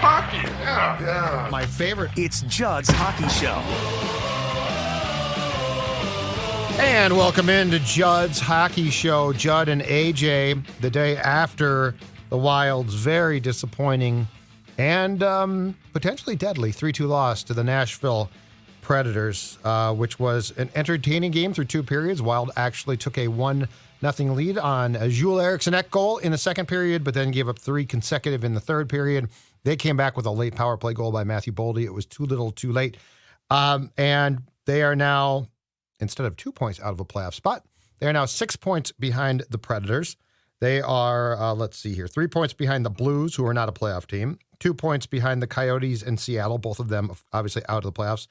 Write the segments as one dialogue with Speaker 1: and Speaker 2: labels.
Speaker 1: Hockey, yeah.
Speaker 2: My favorite.
Speaker 3: It's Judd's Hockey Show.
Speaker 2: And welcome into Judd's Hockey Show. Judd and AJ, the day after the Wild's very disappointing and potentially deadly 3-2 loss to the Nashville Predators, which was an entertaining game through two periods. Wild actually took a 1-0 lead on a Jules Eriksson-Ek goal in the second period, but then gave up three consecutive in the third period. They came back with a late power play goal by Matthew Boldy. It was too little, too late. And they are now, instead of 2 points out of a playoff spot, they are now 6 points behind the Predators. They are, 3 points behind the Blues, who are not a playoff team, 2 points behind the Coyotes and Seattle, both of them obviously out of the playoffs.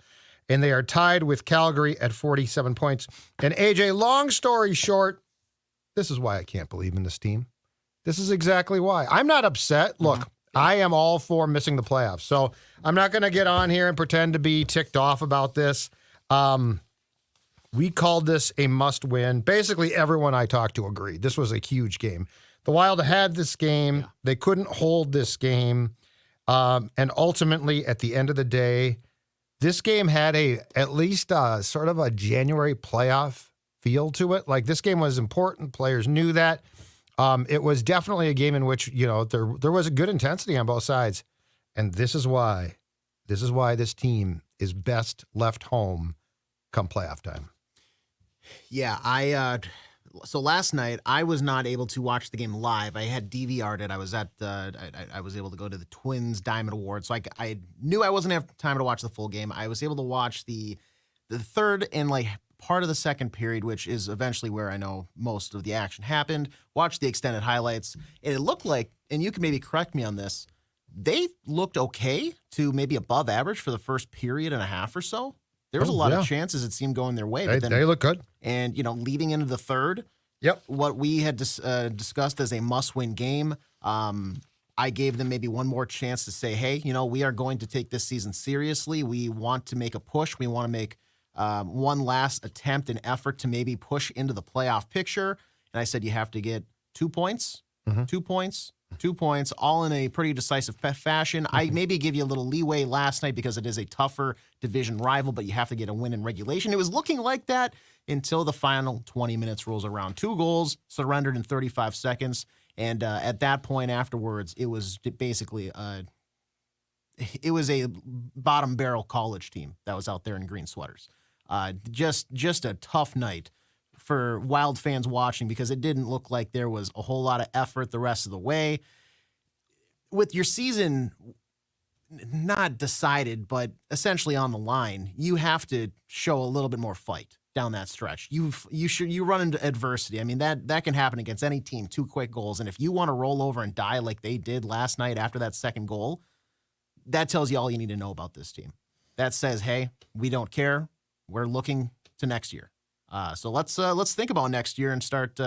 Speaker 2: And they are tied with Calgary at 47 points. And AJ, long story short, this is why I can't believe in this team. This is exactly why. I'm not upset. Look, I am all for missing the playoffs. So I'm not going to get on here and pretend to be ticked off about this. We called this a must-win. Basically, everyone I talked to agreed. This was a huge game. The Wild had this game. Yeah. They couldn't hold this game. And ultimately, at the end of the day, this game had at least sort of a January playoff feel to it. Like, this game was important. Players knew that. It was definitely a game in which, there was a good intensity on both sides. And this is why this team is best left home come playoff time.
Speaker 4: Yeah, so last night I was not able to watch the game live. I had DVR'd it. I was I was able to go to the Twins Diamond Awards, so I knew I wasn't going to have time to watch the full game. I was able to watch the third and part of the second period, which is eventually where I know most of the action happened. Watched the extended highlights, and it looked like, and you can maybe correct me on this, they looked okay to maybe above average for the first period and a half or so. There was a lot of chances it seemed going their way. But then,
Speaker 2: they look good.
Speaker 4: And, leading into the third, what we had discussed as a must-win game, I gave them maybe one more chance to say, hey, we are going to take this season seriously. We want to make a push. We want to make one last attempt and effort to maybe push into the playoff picture. And I said, you have to get 2 points, 2 points, 2 points, all in a pretty decisive fashion. I maybe give you a little leeway last night because it is a tougher division rival, but you have to get a win in regulation. It was looking like that until the final 20 minutes rolls around. 2 goals surrendered in 35 seconds. And at that point afterwards, it was basically it was a bottom barrel college team that was out there in green sweaters. Just a tough night for Wild fans watching because it didn't look like there was a whole lot of effort the rest of the way. With your season not decided, but essentially on the line, you have to show a little bit more fight down that stretch. You run into adversity. I mean, that can happen against any team, 2 quick goals. And if you want to roll over and die like they did last night after that second goal, that tells you all you need to know about this team. That says, hey, we don't care. We're looking to next year. So let's think about next year and start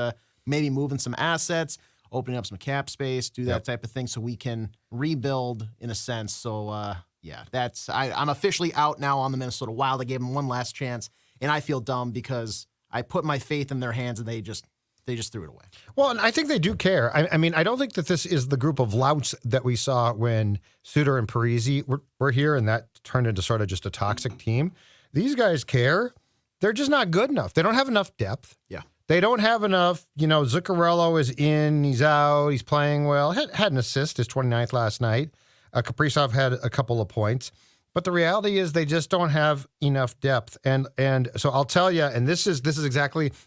Speaker 4: maybe moving some assets, opening up some cap space, do that type of thing so we can rebuild in a sense. So, I'm officially out now on the Minnesota Wild. I gave them one last chance, and I feel dumb because I put my faith in their hands and they just threw it away.
Speaker 2: Well, and I think they do care. I mean, I don't think that this is the group of louts that we saw when Suter and Parise were here, and that turned into sort of just a toxic team. These guys care. They're just not good enough. They don't have enough depth.
Speaker 4: Yeah.
Speaker 2: They don't have enough, Zuccarello is in, he's out, he's playing well. Had an assist, his 29th last night. Kaprizov had a couple of points. But the reality is they just don't have enough depth. And so I'll tell you, and this is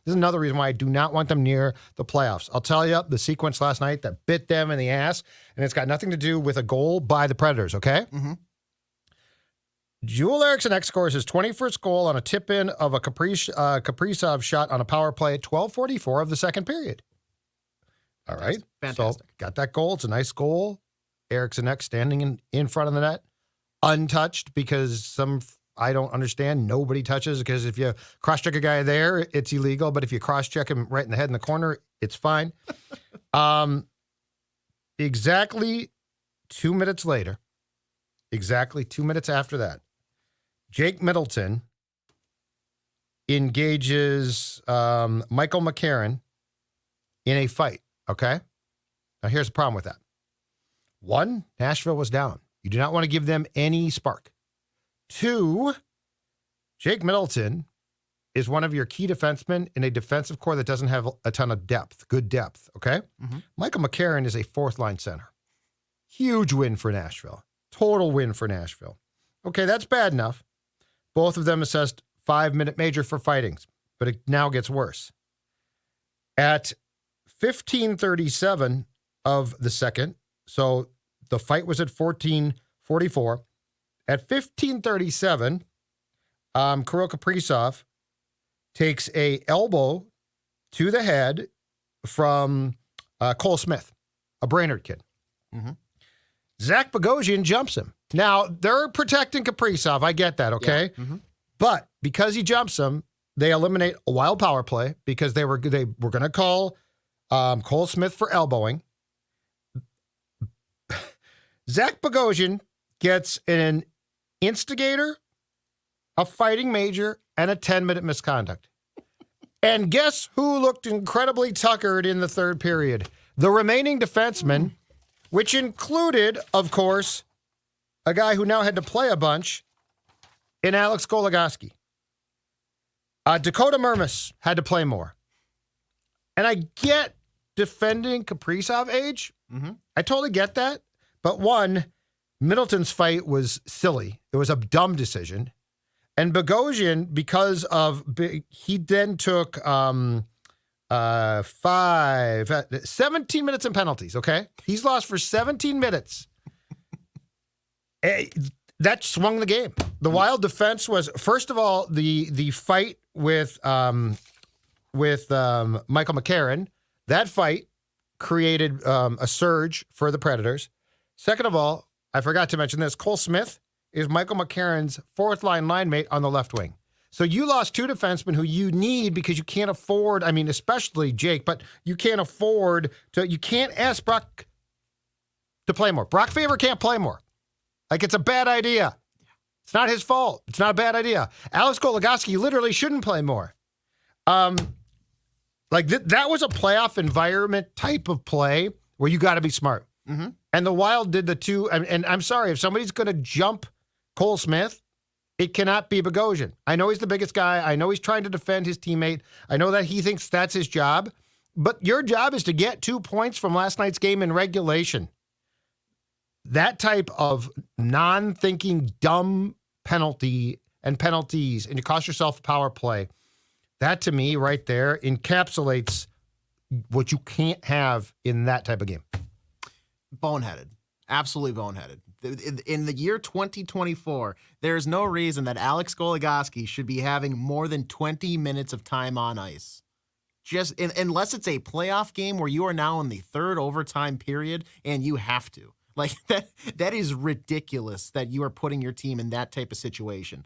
Speaker 2: another reason why I do not want them near the playoffs. I'll tell you the sequence last night that bit them in the ass, and it's got nothing to do with a goal by the Predators, okay? Mm-hmm. Jules Eriksson-Ek scores his 21st goal on a tip-in of a Kaprizov shot on a power play at 12:44 of the second period. All right.
Speaker 4: Fantastic.
Speaker 2: So got that goal. It's a nice goal. Eriksson-Ek standing in front of the net, untouched because I don't understand. Nobody touches because if you cross-check a guy there, it's illegal. But if you cross-check him right in the head in the corner, it's fine. Exactly 2 minutes later, exactly 2 minutes after that, Jake Middleton engages Michael McCarron in a fight, okay? Now, here's the problem with that. One, Nashville was down. You do not want to give them any spark. 2, Jake Middleton is one of your key defensemen in a defensive core that doesn't have a ton of depth, good depth, okay? Mm-hmm. Michael McCarron is a fourth-line center. Huge win for Nashville. Total win for Nashville. Okay, that's bad enough. Both of them assessed 5-minute major for fightings, but it now gets worse. At 15:37 of the second, so the fight was at 14:44. At 15:37, Kirill Kaprizov takes a elbow to the head from Cole Smith, a Brainerd kid. Mm-hmm. Zach Bogosian jumps him. Now, they're protecting Kaprizov. I get that, okay? Yeah. Mm-hmm. But because he jumps him, they eliminate a wild power play because they were going to call Cole Smith for elbowing. Zach Bogosian gets an instigator, a fighting major, and a 10-minute misconduct. And guess who looked incredibly tuckered in the third period? The remaining defensemen, which included, of course, a guy who now had to play a bunch in Alex Goligoski. Dakota Mermis had to play more. And I get defending Kaprizov age. Mm-hmm. I totally get that. But one, Middleton's fight was silly. It was a dumb decision. And Bogosian, because of, he then took 17 minutes in penalties, okay? He's lost for 17 minutes. That swung the game. The Wild defense was, first of all, the fight with Michael McCarron. That fight created a surge for the Predators. Second of all, I forgot to mention this, Cole Smith is Michael McCarron's fourth-line line mate on the left wing. So you lost 2 defensemen who you need because you can't afford, I mean, especially Jake, but you can't afford to, you can't ask Brock to play more. Brock Faber can't play more. Like, it's a bad idea. It's not his fault. It's not a bad idea. Alex Goligoski literally shouldn't play more. That was a playoff environment type of play where you got to be smart. Mm-hmm. And the Wild did the 2, and I'm sorry, if somebody's going to jump Cole Smith, it cannot be Bogosian. I know he's the biggest guy. I know he's trying to defend his teammate. I know that he thinks that's his job. But your job is to get 2 points from last night's game in regulation. That type of non-thinking, dumb penalties, and you cost yourself a power play, that to me right there encapsulates what you can't have in that type of game.
Speaker 4: Boneheaded. Absolutely boneheaded. In the year 2024, there's no reason that Alex Goligoski should be having more than 20 minutes of time on ice. Just unless it's a playoff game where you are now in the third overtime period and you have to. Like, that is ridiculous that you are putting your team in that type of situation.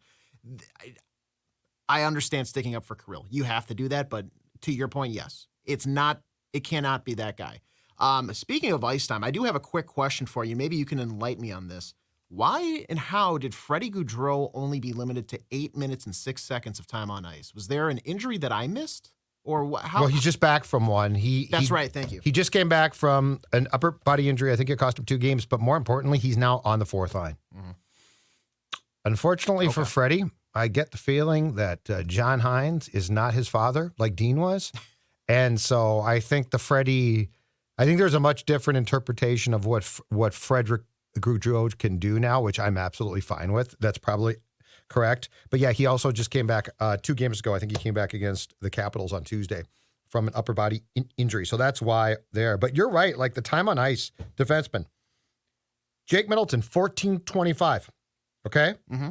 Speaker 4: I understand sticking up for Kirill. You have to do that, but to your point, yes. It cannot be that guy. Speaking of ice time, I do have a quick question for you. Maybe you can enlighten me on this. Why and how did Freddie Gaudreau only be limited to 8 minutes and 6 seconds of time on ice? Was there an injury that I missed? Or how?
Speaker 2: Well, he's just back from one.
Speaker 4: That's right. Thank you.
Speaker 2: He just came back from an upper body injury. I think it cost him 2 games. But more importantly, he's now on the 4th line. Mm-hmm. Unfortunately for Freddie, I get the feeling that John Hines is not his father like Dean was. And so I think I think there's a much different interpretation of what Frederick Gaudreau can do now, which I'm absolutely fine with. That's probably correct. But yeah, he also just came back 2 games ago. I think he came back against the Capitals on Tuesday from an upper body injury. So that's why there. But you're right. Like the time on ice, defenseman. Jake Middleton, 14:25. Okay? Mm-hmm.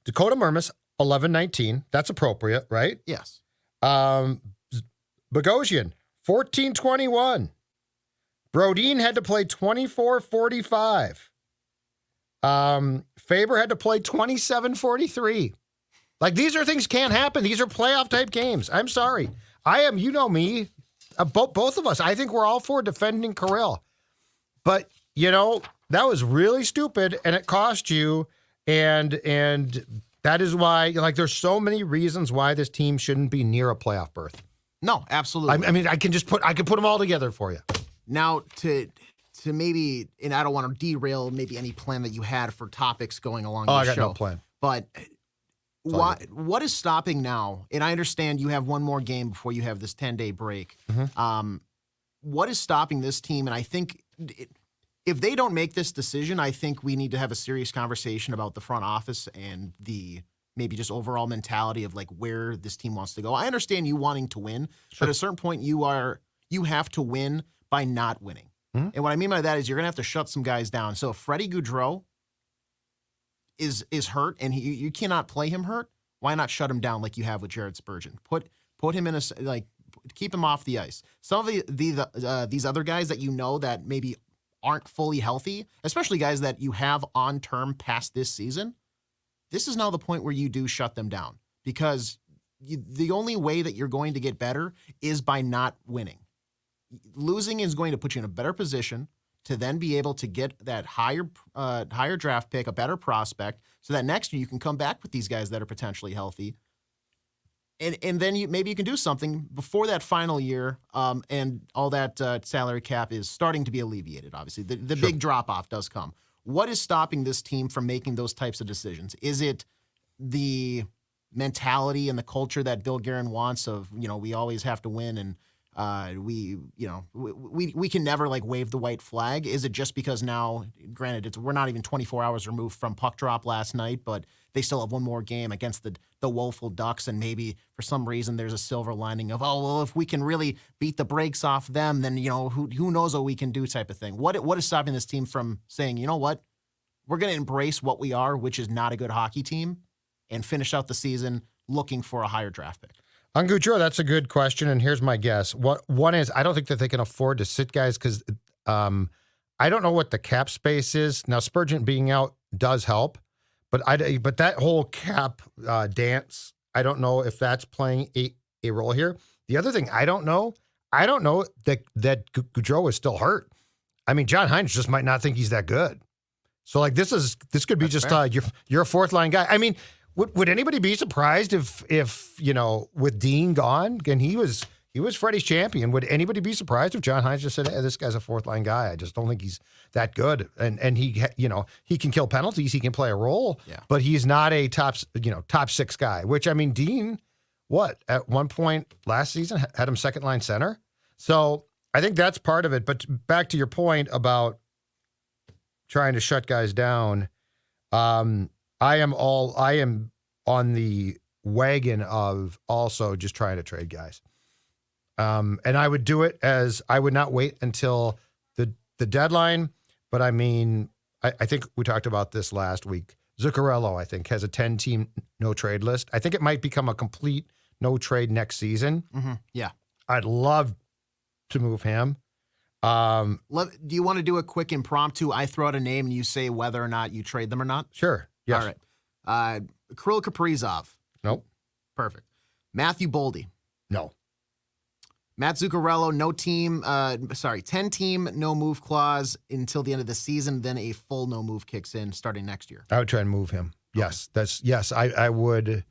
Speaker 2: Dakota Mermis, 11:19. That's appropriate, right?
Speaker 4: Yes.
Speaker 2: Bogosian, 14:21. Brodin had to play 24:45. Faber had to play 27:43. Like, these are things can't happen. These are playoff type games. I'm sorry. You know me, both of us. I think we're all for defending Kirill. But, that was really stupid and it cost you. And that is why, like, there's so many reasons why this team shouldn't be near a playoff berth.
Speaker 4: No, absolutely.
Speaker 2: I mean, I can put them all together for you.
Speaker 4: Now, to maybe, and I don't want to derail maybe any plan that you had for topics going along
Speaker 2: Oh,
Speaker 4: the
Speaker 2: I got
Speaker 4: show.
Speaker 2: no plan.
Speaker 4: But what is stopping now? And I understand you have one more game before you have this 10-day break.
Speaker 2: Mm-hmm.
Speaker 4: What is stopping this team? And I think if they don't make this decision, I think we need to have a serious conversation about the front office and the maybe just overall mentality of like where this team wants to go. I understand you wanting to win, but at a certain point you have to win by not winning. Mm-hmm. And what I mean by that is you're going to have to shut some guys down. So if Freddie Gaudreau is hurt and you cannot play him hurt, why not shut him down like you have with Jared Spurgeon? Put him in keep him off the ice. Some of these other guys that you know that maybe aren't fully healthy, especially guys that you have on term past this season, this is now the point where you do shut them down because the only way that you're going to get better is by not winning. Losing is going to put you in a better position to then be able to get that higher draft pick, a better prospect, so that next year you can come back with these guys that are potentially healthy. And then maybe you can do something before that final year, and all that salary cap is starting to be alleviated, obviously. The big drop-off does come. What is stopping this team from making those types of decisions? Is it the mentality and the culture that Bill Guerin wants of, we always have to win and we can never wave the white flag? Is it just because now, granted, we're not even 24 hours removed from puck drop last night, but they still have one more game against the woeful Ducks, and maybe for some reason there's a silver lining of, if we can really beat the brakes off them, then who knows what we can do type of thing. What is stopping this team from saying, you know what, we're going to embrace what we are, which is not a good hockey team, and finish out the season looking for a higher draft pick?
Speaker 2: On Gaudreau, that's a good question, and here's my guess. One is I don't think that they can afford to sit guys because I don't know what the cap space is. Now, Spurgeon being out does help, but that whole cap dance, I don't know if that's playing a role here. The other thing I don't know that Gaudreau is still hurt. I mean, John Hines just might not think he's that good. So this could be that's just you're a fourth line guy. I mean. Would anybody be surprised if with Dean gone and he was Freddie's champion? Would anybody be surprised if John Hines just said, "Hey, this guy's a fourth line guy. I just don't think he's that good." And he can kill penalties, he can play a role, but he's not a top 6 guy. Which I mean, Dean, at one point last season had him second line center. So I think that's part of it. But back to your point about trying to shut guys down. I am on the wagon of also just trying to trade guys. And I would do it I would not wait until the deadline. But I mean, I think we talked about this last week. Zuccarello, I think, has a 10-team no-trade list. I think it might become a complete no-trade next season.
Speaker 4: Mm-hmm. Yeah.
Speaker 2: I'd love to move him.
Speaker 4: Do you want to do a quick impromptu? I throw out a name and you say whether or not you trade them or not?
Speaker 2: Sure. Yes.
Speaker 4: All right. Kirill Kaprizov.
Speaker 2: Nope.
Speaker 4: Perfect. Matthew Boldy.
Speaker 2: No.
Speaker 4: Matt Zuccarello, 10-team no-move clause until the end of the season, then a full no-move kicks in starting next year.
Speaker 2: I would try and move him. Yes. I would.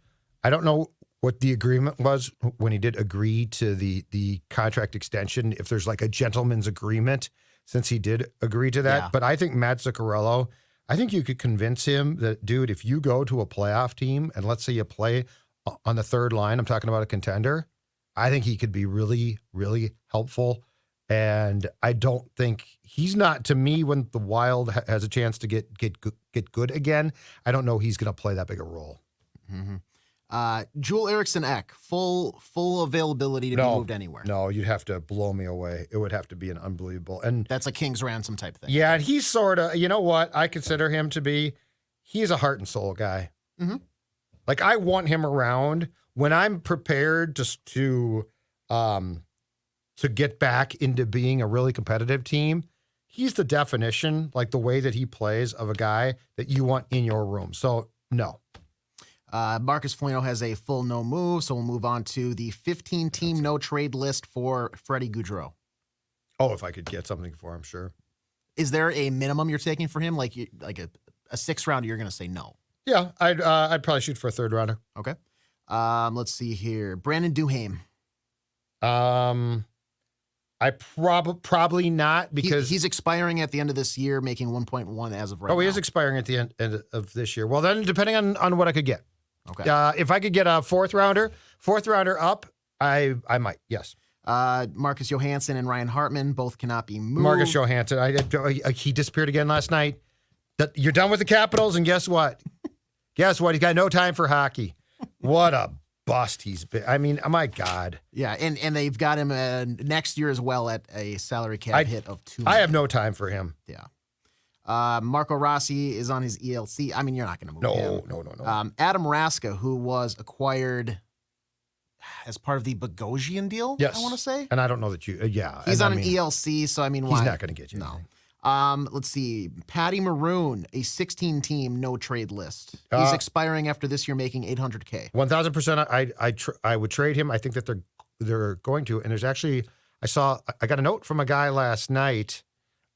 Speaker 2: I don't know what the agreement was when he did agree to the contract extension, if there's a gentleman's agreement, since he did agree to that. Yeah. But I think Matt Zuccarello, I think you could convince him that, dude, if you go to a playoff team and let's say you play on the third line, I'm talking about a contender, I think he could be really, really helpful. And I don't think he's not, to me, when the Wild has a chance to get good again, I don't know he's going to play that big a role.
Speaker 4: Mm-hmm. Joel Eriksson Ek, full availability to be moved anywhere.
Speaker 2: No, you'd have to blow me away. It would have to be an unbelievable. And
Speaker 4: that's a king's ransom type thing.
Speaker 2: Yeah, and he's sort of, you know what I consider him to be? He's a heart and soul guy.
Speaker 4: Mm-hmm.
Speaker 2: I want him around when I'm prepared to get back into being a really competitive team. He's the definition, the way that he plays, of a guy that you want in your room. So, no.
Speaker 4: Marcus Foligno has a full no move, so we'll move on to the 15-team no trade list for Freddie Gaudreau.
Speaker 2: Oh, if I could get something for him, sure.
Speaker 4: Is there a minimum you're taking for him, like a 6th rounder? You're going to say no.
Speaker 2: Yeah, I'd probably shoot for a 3rd rounder.
Speaker 4: Okay. Let's see here, Brandon Duhaime.
Speaker 2: Probably not because
Speaker 4: he's expiring at the end of this year, making 1.1 as of right now.
Speaker 2: Oh, he is expiring at the end of this year. Well, then depending on what I could get.
Speaker 4: Okay.
Speaker 2: If I could get a fourth rounder up, I might. Yes.
Speaker 4: Marcus Johansson and Ryan Hartman both cannot be moved.
Speaker 2: Marcus Johansson, he disappeared again last night. You're done with the Capitals, and guess what? He's got no time for hockey. What a bust he's been. I mean, oh my God.
Speaker 4: Yeah, and they've got him next year as well at a salary cap hit of $2 million.
Speaker 2: I have no time for him.
Speaker 4: Yeah. Marco Rossi is on his ELC. I mean, you're not going to move him.
Speaker 2: No.
Speaker 4: Adam Raska, who was acquired as part of the Bogosian deal,
Speaker 2: yes.
Speaker 4: I want to say.
Speaker 2: And I don't know that
Speaker 4: He's on an ELC, so I mean, why?
Speaker 2: He's not going to get you.
Speaker 4: No. Let's see. Patty Maroon, a 16-team no-trade list. He's expiring after this year, making $800K.
Speaker 2: 1,000%. I would trade him. I think that they're going to. And there's actually, I got a note from a guy last night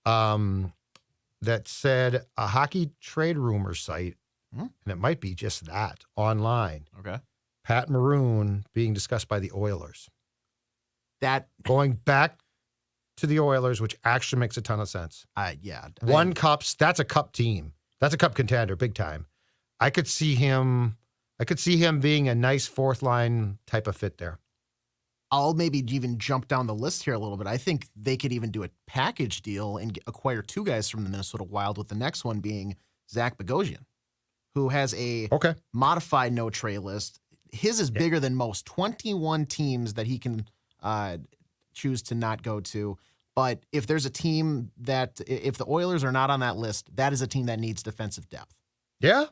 Speaker 2: that said a hockey trade rumor site, and it might be just that, online.
Speaker 4: Okay.
Speaker 2: Pat Maroon being discussed by the Oilers.
Speaker 4: That
Speaker 2: going back to the Oilers, which actually makes a ton of sense.
Speaker 4: Yeah.
Speaker 2: Won cups. That's a cup team. That's a cup contender, big time. I could see him being a nice fourth line type of fit there.
Speaker 4: I'll maybe even jump down the list here a little bit. I think they could even do a package deal and acquire two guys from the Minnesota Wild, with the next one being Zach Bogosian, who has a modified no-trade list. His is bigger than most, 21 teams that he can choose to not go to. But if there's a team if the Oilers are not on that list, that is a team that needs defensive depth.
Speaker 2: Yeah.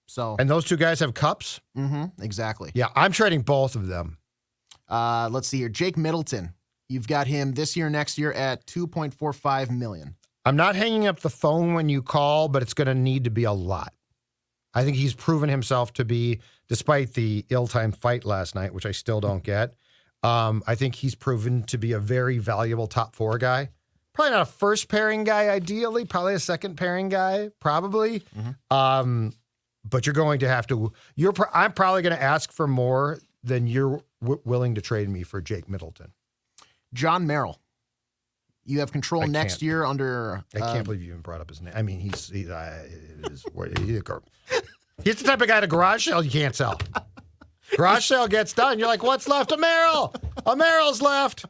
Speaker 4: So,
Speaker 2: and those two guys have cups?
Speaker 4: Mm-hmm, exactly.
Speaker 2: Yeah, I'm trading both of them.
Speaker 4: Let's see here. Jake Middleton. You've got him this year, next year at $2.45 million.
Speaker 2: I'm not hanging up the phone when you call, but it's going to need to be a lot. I think he's proven himself to be, despite the ill-timed fight last night, which I still don't get, I think he's proven to be a very valuable top four guy. Probably not a first pairing guy, ideally. Probably a second pairing guy, probably. Mm-hmm. But you're going to have to. I'm probably going to ask for more than you're willing to trade me for Jake Middleton. John
Speaker 4: Merrill. You have control next year under.
Speaker 2: I can't believe you even brought up his name. I mean, he's the type of guy to garage sale you can't sell. Garage sale gets done. You're like, what's left of Merrill? Merrill's left.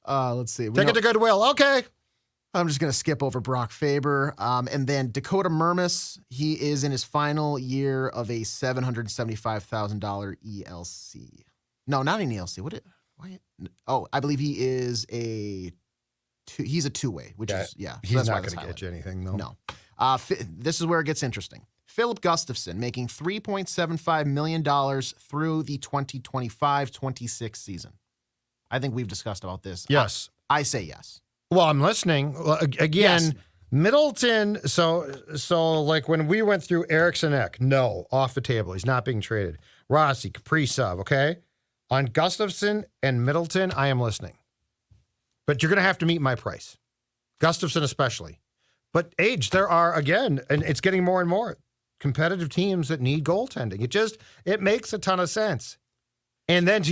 Speaker 4: Let's see.
Speaker 2: Take it to Goodwill. Okay.
Speaker 4: I'm just going to skip over Brock Faber. And then Dakota Mermis, he is in his final year of a $775,000 ELC. No, not an ELC. Why? Oh, I believe he is he's a two-way, which is, yeah.
Speaker 2: He's not going to get you anything, though.
Speaker 4: No. This is where it gets interesting. Philip Gustafson making $3.75 million through the 2025-26 season. I think we've discussed about this.
Speaker 2: Yes.
Speaker 4: I say yes.
Speaker 2: Well, I'm listening. Again, yes. Middleton, so like when we went through Eriksson Ek, no, off the table. He's not being traded. Rossi, Kaprizov, okay? On Gustafson and Middleton, I am listening. But you're going to have to meet my price. Gustafson especially. But there are, again, and it's getting more and more, competitive teams that need goaltending. It makes a ton of sense. And then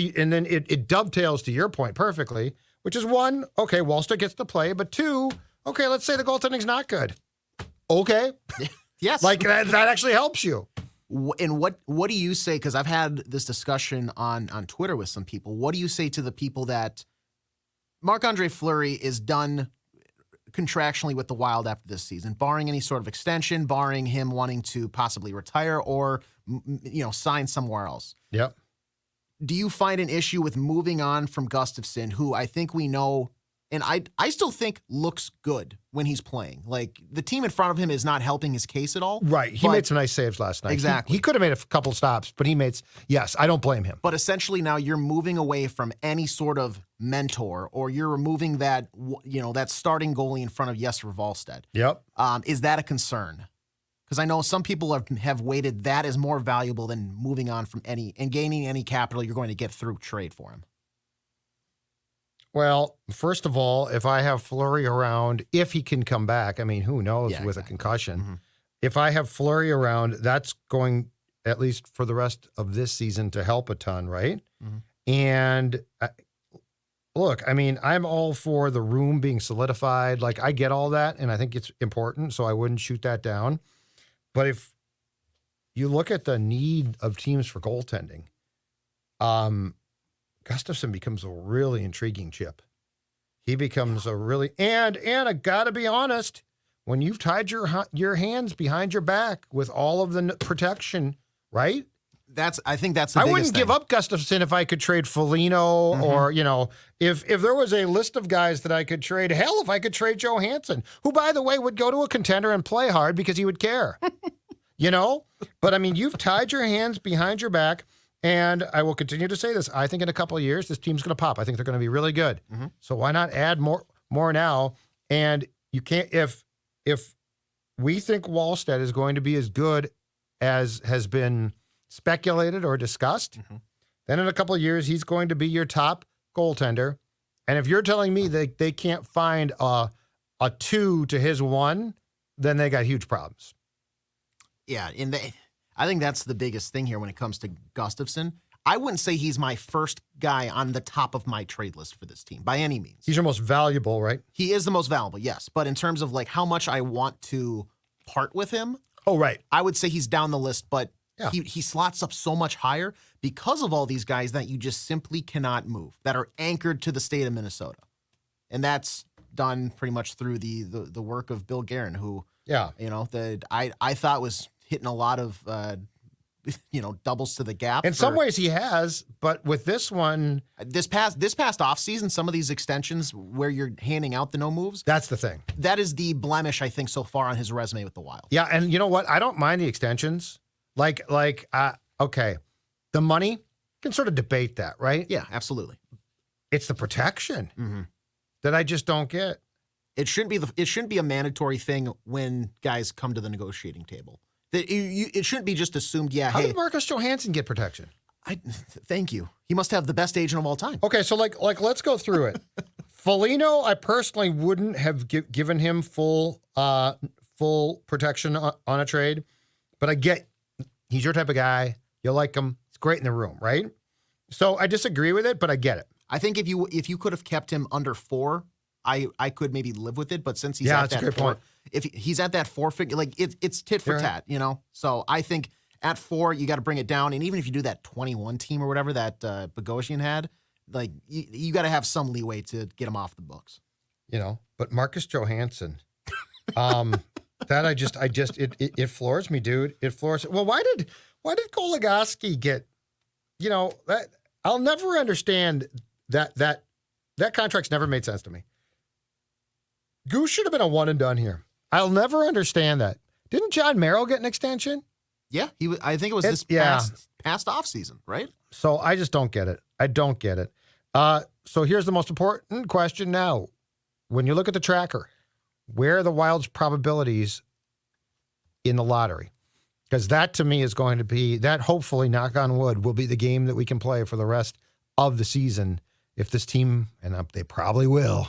Speaker 2: it dovetails to your point perfectly, which is one, okay, Wallstedt gets to play, but two, okay, let's say the goaltending's not good. Okay.
Speaker 4: Yes.
Speaker 2: Like that actually helps you.
Speaker 4: And what do you say? Because I've had this discussion on Twitter with some people. What do you say to the people that Marc-Andre Fleury is done contractually with the Wild after this season, barring any sort of extension, barring him wanting to possibly retire or, sign somewhere else?
Speaker 2: Yep.
Speaker 4: Do you find an issue with moving on from Gustafson, who I think we know, and I still think looks good when he's playing? Like, the team in front of him is not helping his case at all.
Speaker 2: Right. He made some nice saves last night.
Speaker 4: Exactly.
Speaker 2: He could have made a couple stops, but yes, I don't blame him.
Speaker 4: But essentially now you're moving away from any sort of mentor, or you're removing that, that starting goalie in front of Jesper Wallstedt.
Speaker 2: Yep.
Speaker 4: Is that a concern? Because I know some people have weighted that as more valuable than moving on from gaining any capital you're going to get through trade for him.
Speaker 2: Well, first of all, if I have Fleury around, if he can come back, I mean, who knows with a concussion. Mm-hmm. If I have Fleury around, that's going, at least for the rest of this season, to help a ton, right? Mm-hmm. And look, I mean, I'm all for the room being solidified. Like, I get all that, and I think it's important, so I wouldn't shoot that down. But if you look at the need of teams for goaltending, Gustafsson becomes a really intriguing chip. He becomes a really and I gotta be honest, when you've tied your hands behind your back with all of the protection, right?
Speaker 4: I think that's the
Speaker 2: I
Speaker 4: biggest
Speaker 2: wouldn't
Speaker 4: thing.
Speaker 2: give up Gustafsson if I could trade Foligno or, if there was a list of guys that I could trade, hell, if I could trade Johansson, who, by the way, would go to a contender and play hard because he would care, But, I mean, you've tied your hands behind your back, and I will continue to say this. I think in a couple of years, this team's going to pop. I think they're going to be really good. Mm-hmm. So why not add more now? And you can't, if we think Wallstedt is going to be as good as has been speculated or discussed, then in a couple of years, he's going to be your top goaltender. And if you're telling me that they can't find a 2 to his 1, then they got huge problems.
Speaker 4: Yeah, I think that's the biggest thing here when it comes to Gustafsson. I wouldn't say he's my first guy on the top of my trade list for this team by any means.
Speaker 2: He's your most valuable, right?
Speaker 4: He is the most valuable, yes. But in terms of like how much I want to part with him,
Speaker 2: oh, right,
Speaker 4: I would say he's down the list, but
Speaker 2: yeah.
Speaker 4: he slots up so much higher because of all these guys that you just simply cannot move, that are anchored to the state of Minnesota. And that's done pretty much through the work of Bill Guerin, who, I thought was hitting a lot of, doubles to the gap.
Speaker 2: In some ways he has, but with this one.
Speaker 4: This past offseason, some of these extensions where you're handing out the no moves.
Speaker 2: That's the thing.
Speaker 4: That is the blemish, I think, so far on his resume with the Wild.
Speaker 2: Yeah, and you know what? I don't mind the extensions. Okay, the money, can sort of debate that, right?
Speaker 4: Yeah, absolutely.
Speaker 2: It's the protection that I just don't get.
Speaker 4: It shouldn't be a mandatory thing when guys come to the negotiating table. It shouldn't be just assumed. Yeah.
Speaker 2: How did Marcus Johansson get protection?
Speaker 4: Thank you. He must have the best agent of all time.
Speaker 2: Okay, so let's go through it. Foligno, I personally wouldn't have given him full protection on a trade, but I get he's your type of guy. You like him. It's great in the room, right? So I disagree with it, but I get it.
Speaker 4: I think if you could have kept him under 4, I could maybe live with it. But since he's at
Speaker 2: that's
Speaker 4: that
Speaker 2: a great
Speaker 4: 4,
Speaker 2: point.
Speaker 4: If he's at that 4 figure, like it's tit for tat, So I think at 4 you got to bring it down, and even if you do that 21 team or whatever that Bogosian had, like you got to have some leeway to get him off the books.
Speaker 2: But Marcus Johansson, that it floors me, dude. It floors. Well, why did Goligoski get? That I'll never understand that contract's never made sense to me. Goose should have been a one and done here. I'll never understand that. Didn't John Merrill get an extension?
Speaker 4: Yeah, I think it was this past offseason, right?
Speaker 2: So I just don't get it. I don't get it. So here's the most important question now. When you look at the tracker, where are the Wild's probabilities in the lottery? Because that to me is going to be, that hopefully, knock on wood, will be the game that we can play for the rest of the season if this team, and they probably will,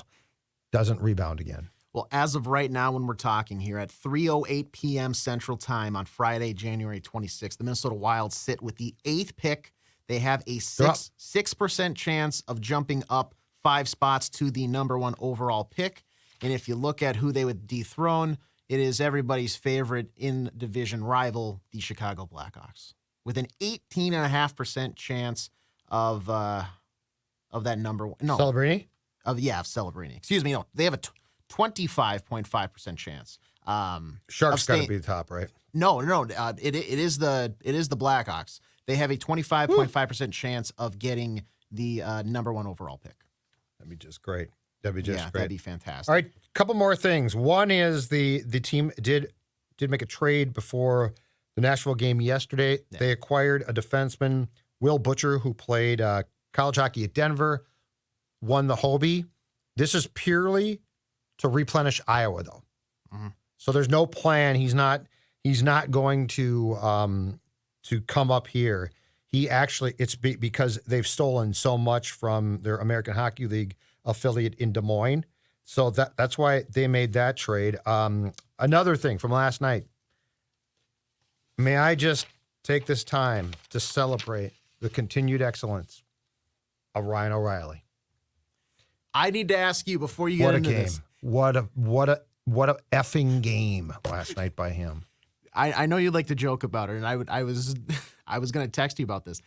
Speaker 2: doesn't rebound again.
Speaker 4: Well, as of right now, when we're talking here at 3:08 p.m. Central Time on Friday, January 26th, the Minnesota Wild sit with the 8th pick. They have a 6% chance of jumping up 5 spots to the number 1 overall pick. And if you look at who they would dethrone, it is everybody's favorite in-division rival, the Chicago Blackhawks, with an 18.5% chance of that number 1. No,
Speaker 2: Celebrini?
Speaker 4: Of Celebrini. Excuse me. No, they have a 25.5% chance.
Speaker 2: Sharks got to be the top, right?
Speaker 4: No. It is the Blackhawks. They have a 25.5% chance of getting the number 1 overall pick.
Speaker 2: That'd be just great. Great.
Speaker 4: That'd be fantastic.
Speaker 2: All right, couple more things. One is the team did make a trade before the Nashville game yesterday. Yeah. They acquired a defenseman, Will Butcher, who played college hockey at Denver, won the Hobie. This is purely to replenish Iowa, though. Mm-hmm. So there's no plan. He's not going to come up here. He actually, it's because they've stolen so much from their American Hockey League affiliate in Des Moines. So that's why they made that trade. Another thing from last night. May I just take this time to celebrate the continued excellence of Ryan O'Reilly.
Speaker 4: I need to ask you before you get
Speaker 2: What a
Speaker 4: into
Speaker 2: game.
Speaker 4: this.
Speaker 2: What a effing game last night by him.
Speaker 4: I know you'd like to joke about it, and I was going to text you about this.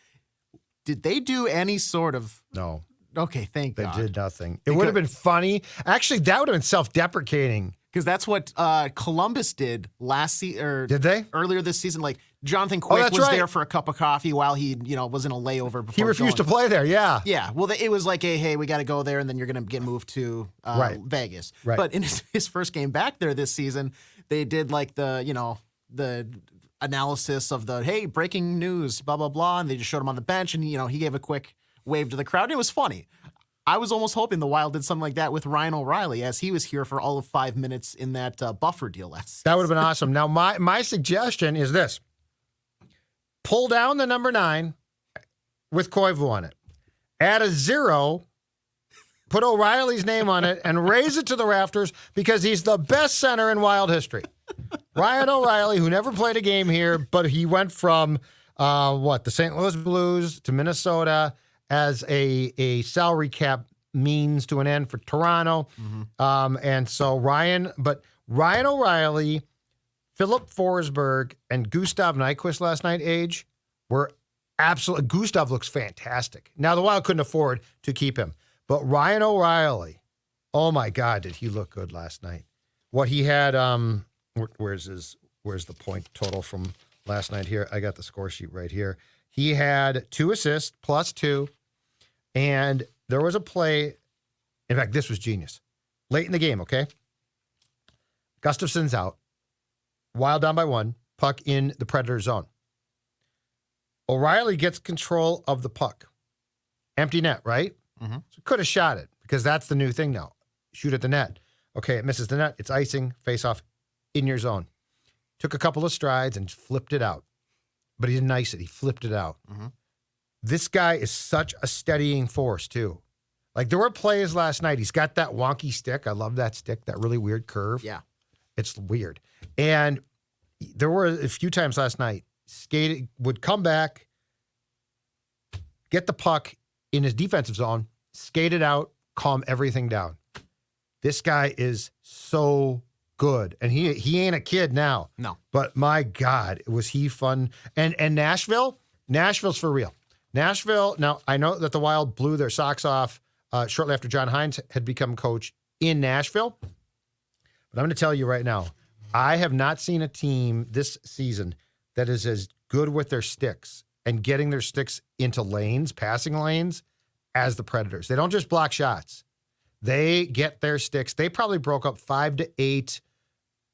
Speaker 4: Did they do any sort of...
Speaker 2: No.
Speaker 4: Okay, thank God.
Speaker 2: They did nothing. It would have been funny. Actually, that would have been self-deprecating.
Speaker 4: Because that's what Columbus did last season.
Speaker 2: Did they?
Speaker 4: Earlier this season. Like, Jonathan Quick was there for a cup of coffee while he, was in a layover before
Speaker 2: he refused to play there, yeah.
Speaker 4: Yeah, well, it was like, hey, we got to go there, and then you're going to get moved to Vegas.
Speaker 2: Right.
Speaker 4: But in his first game back there this season, they did like the analysis of hey, breaking news, blah, blah, blah, and they just showed him on the bench, and, he gave a quick wave to the crowd, and it was funny. I was almost hoping the Wild did something like that with Ryan O'Reilly, as he was here for all of 5 minutes in that buffer deal last season.
Speaker 2: That would have been awesome. Now, my suggestion is this. Pull down the number 9 with Koivu on it. Add a 0, put O'Reilly's name on it, and raise it to the rafters because he's the best center in Wild history. Ryan O'Reilly, who never played a game here, but he went from, the St. Louis Blues to Minnesota as a salary cap means to an end for Toronto. Mm-hmm. And so Ryan O'Reilly, Philip Forsberg, and Gustav Nyquist last night, were absolutely... Gustav looks fantastic. Now, the Wild couldn't afford to keep him. But Ryan O'Reilly, oh my God, did he look good last night. What he had, where's the point total from last night here? I got the score sheet right here. He had 2 assists plus 2, and there was a play. In fact, this was genius. Late in the game, okay? Gustafson's out. Wild down by 1. Puck in the Predator zone. O'Reilly gets control of the puck. Empty net, right? Mm-hmm. So could have shot it because that's the new thing now. Shoot at the net. Okay, it misses the net. It's icing. Face off in your zone. Took a couple of strides and flipped it out. But he didn't ice it. He flipped it out. Mm-hmm. This guy is such a steadying force, too. Like, there were plays last night. He's got that wonky stick. I love that stick, that really weird curve.
Speaker 4: Yeah.
Speaker 2: It's weird. And there were a few times last night, skated, would come back, get the puck in his defensive zone, skate it out, calm everything down. This guy is so good. And he ain't a kid now.
Speaker 4: No.
Speaker 2: But my God, was he fun. And Nashville's for real. Nashville, now I know that the Wild blew their socks off shortly after John Hines had become coach in Nashville. But I'm going to tell you right now, I have not seen a team this season that is as good with their sticks and getting their sticks into lanes, passing lanes, as the Predators. They don't just block shots. They get their sticks. They probably broke up 5 to 8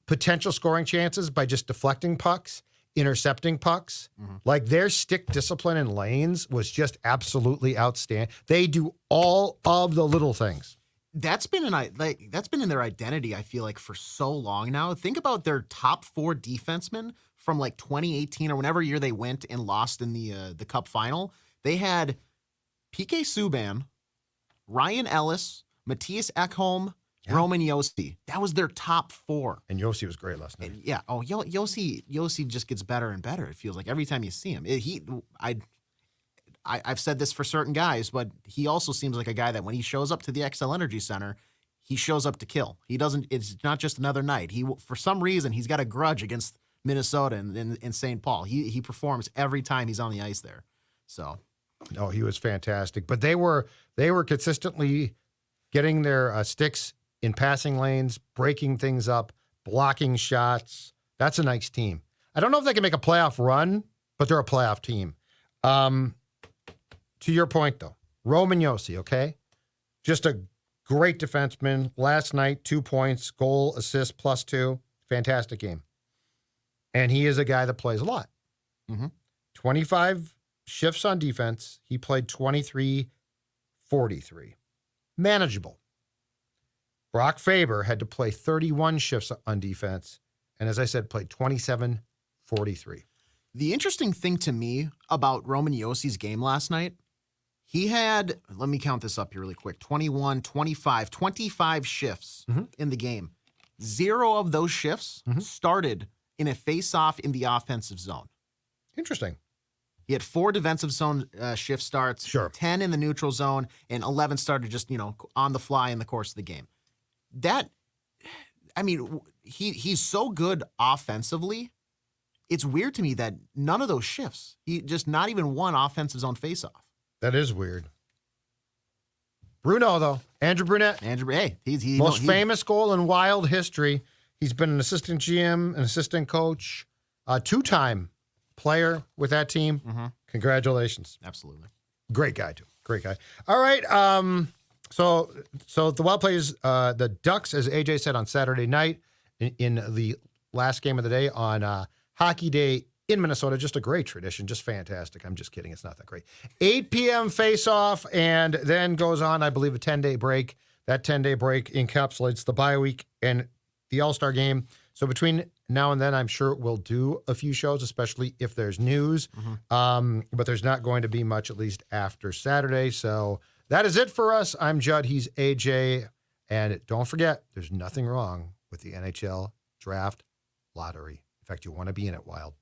Speaker 2: potential scoring chances by just deflecting pucks, intercepting pucks. Mm-hmm. Like, their stick discipline in lanes was just absolutely outstanding. They do all of the little things.
Speaker 4: That's been in their identity, I feel like, for so long now. Think about their top 4 defensemen from like 2018 or whenever year they went and lost in the Cup final. They had PK Subban, Ryan Ellis, Matthias Ekholm, Roman Josi. That was their top 4.
Speaker 2: And Josi was great last night.
Speaker 4: Yeah. Oh, Josi just gets better and better. It feels like every time you see him. I've said this for certain guys, but he also seems like a guy that when he shows up to the XL Energy Center, he shows up to kill. He doesn't. It's not just another night. For some reason, he's got a grudge against Minnesota and St. Paul. He performs every time he's on the ice there. So,
Speaker 2: no, he was fantastic. But they were consistently getting their sticks in passing lanes, breaking things up, blocking shots. That's a nice team. I don't know if they can make a playoff run, but they're a playoff team. To your point, though, Roman Josi, okay? Just a great defenseman. Last night, 2 points, goal, assist, +2. Fantastic game. And he is a guy that plays a lot. Mm-hmm. 25 shifts on defense. He played 23-43. Manageable. Brock Faber had to play 31 shifts on defense. And as I said, played 27-43.
Speaker 4: The interesting thing to me about Roman Josi's game last night, he had, let me count this up here really quick, 21, 25 shifts in the game. 0 of those shifts started in a face-off in the offensive zone.
Speaker 2: Interesting.
Speaker 4: He had 4 defensive zone shift starts,
Speaker 2: Sure.
Speaker 4: 10 in the neutral zone, and 11 started just, on the fly in the course of the game. He's so good offensively. It's weird to me that none of those shifts. He just not even one offensive zone faceoff.
Speaker 2: That is weird. Bruno, though. Andrew Brunette.
Speaker 4: He's
Speaker 2: most famous goal in Wild history. He's been an assistant GM, an assistant coach, a 2-time player with that team.
Speaker 4: Mm-hmm.
Speaker 2: Congratulations.
Speaker 4: Absolutely.
Speaker 2: Great guy, too. Great guy. All right. So the Wild plays the Ducks, as AJ said, on Saturday night in the last game of the day on Hockey Day in Minnesota. Just a great tradition. Just fantastic. I'm just kidding. It's not that great. 8 p.m. face-off, and then goes on, I believe, a 10-day break. That 10-day break encapsulates the bye week and the All-Star game. So between now and then, I'm sure we'll do a few shows, especially if there's news. Mm-hmm. But there's not going to be much, at least after Saturday. So that is it for us. I'm Judd. He's AJ. And don't forget, there's nothing wrong with the NHL Draft Lottery. In fact, you want to be in it, Wild.